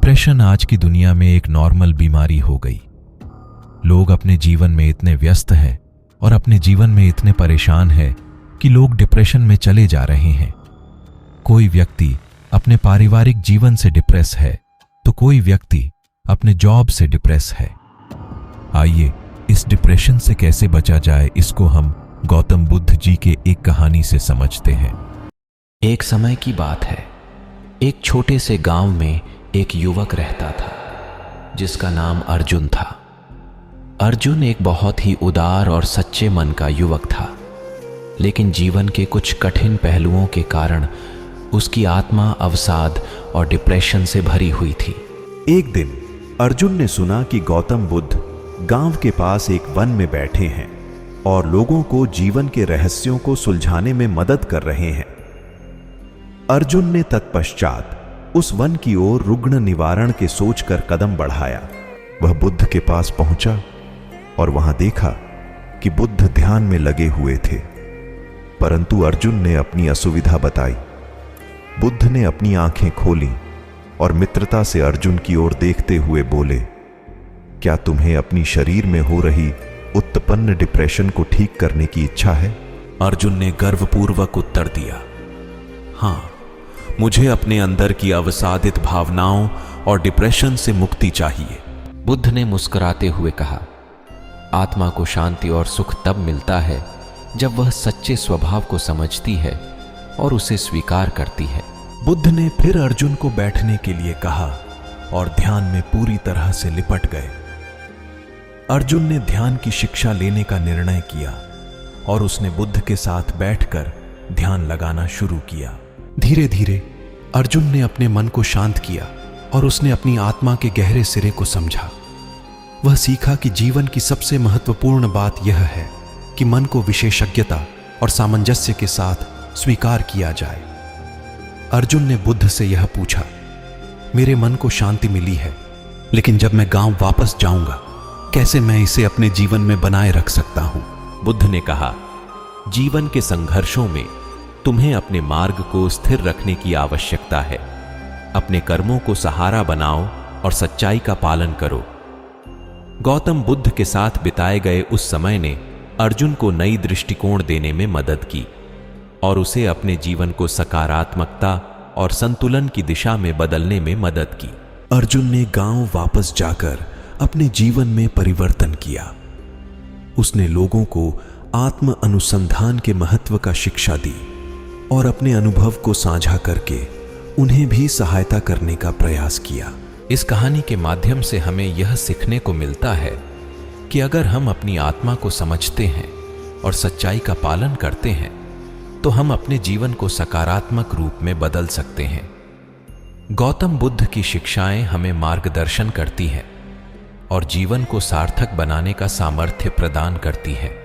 Depression आज की दुनिया में एक नॉर्मल बीमारी हो गई। लोग अपने जीवन में इतने व्यस्त हैं और अपने जीवन में इतने परेशान हैं कि लोग डिप्रेशन में चले जा रहे हैं। कोई व्यक्ति अपने पारिवारिक जीवन से डिप्रेस है तो कोई व्यक्ति अपने जॉब से डिप्रेस है। आइए इस डिप्रेशन से कैसे बचा जाए, इसको हम गौतम बुद्ध जी के एक कहानी से समझते हैं। एक समय की बात है, एक छोटे से गांव में एक युवक रहता था जिसका नाम अर्जुन था। अर्जुन एक बहुत ही उदार और सच्चे मन का युवक था, लेकिन जीवन के कुछ कठिन पहलुओं के कारण उसकी आत्मा अवसाद और डिप्रेशन से भरी हुई थी। एक दिन अर्जुन ने सुना कि गौतम बुद्ध गांव के पास एक वन में बैठे हैं और लोगों को जीवन के रहस्यों को सुलझाने में मदद कर रहे हैं। अर्जुन ने तत्पश्चात उस वन की ओर रुग्ण निवारण के सोचकर कदम बढ़ाया। वह बुद्ध के पास पहुंचा और वहां देखा कि बुद्ध ध्यान में लगे हुए थे, परंतु अर्जुन ने अपनी असुविधा बताई। बुद्ध ने अपनी आंखें खोलीं और मित्रता से अर्जुन की ओर देखते हुए बोले, क्या तुम्हें अपनी शरीर में हो रही उत्पन्न डिप्रेशन को ठीक करने की इच्छा है? अर्जुन ने गर्वपूर्वक उत्तर दिया, हाँ, मुझे अपने अंदर की अवसादित भावनाओं और डिप्रेशन से मुक्ति चाहिए। बुद्ध ने मुस्कुराते हुए कहा, आत्मा को शांति और सुख तब मिलता है जब वह सच्चे स्वभाव को समझती है और उसे स्वीकार करती है। बुद्ध ने फिर अर्जुन को बैठने के लिए कहा और ध्यान में पूरी तरह से लिपट गए। अर्जुन ने ध्यान की शिक्षा लेने का निर्णय किया और उसने बुद्ध के साथ बैठकर ध्यान लगाना शुरू किया। धीरे धीरे अर्जुन ने अपने मन को शांत किया और उसने अपनी आत्मा के गहरे सिरे को समझा। वह सीखा कि जीवन की सबसे महत्वपूर्ण बात यह है कि मन को विशेषज्ञता और सामंजस्य के साथ स्वीकार किया जाए। अर्जुन ने बुद्ध से यह पूछा, मेरे मन को शांति मिली है, लेकिन जब मैं गांव वापस जाऊंगा कैसे मैं इसे अपने जीवन में बनाए रख सकता हूं? बुद्ध ने कहा, जीवन के संघर्षों में तुम्हें अपने मार्ग को स्थिर रखने की आवश्यकता है। अपने कर्मों को सहारा बनाओ और सच्चाई का पालन करो। गौतम बुद्ध के साथ बिताए गए उस समय ने अर्जुन को नई दृष्टिकोण देने में मदद की और उसे अपने जीवन को सकारात्मकता और संतुलन की दिशा में बदलने में मदद की। अर्जुन ने गांव वापस जाकर अपने जीवन में परिवर्तन किया। उसने लोगों को आत्म अनुसंधान के महत्व का शिक्षा दी और अपने अनुभव को साझा करके उन्हें भी सहायता करने का प्रयास किया। इस कहानी के माध्यम से हमें यह सीखने को मिलता है कि अगर हम अपनी आत्मा को समझते हैं और सच्चाई का पालन करते हैं तो हम अपने जीवन को सकारात्मक रूप में बदल सकते हैं। गौतम बुद्ध की शिक्षाएं हमें मार्गदर्शन करती हैं और जीवन को सार्थक बनाने का सामर्थ्य प्रदान करती हैं।